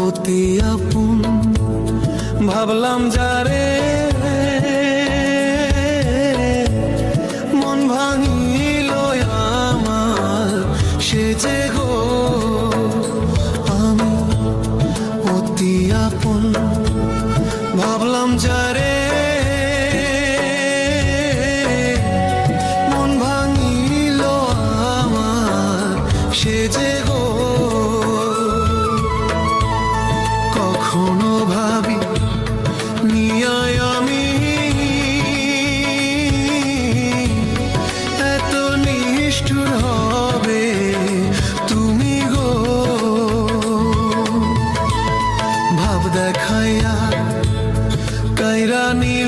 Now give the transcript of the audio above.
অতি আপন ভাবলাম যারে, মন ভাঙিল আমার সে যে গো। আমি অতি আপন ভাবলাম যারে, মন ভাঙিল আমার সে যে গো। কখনো ভাবি নিয়ায় আমি এত নিষ্ঠুর হবে তুমি গো। ভাব দেখাইয়া কাইরা নিয়ে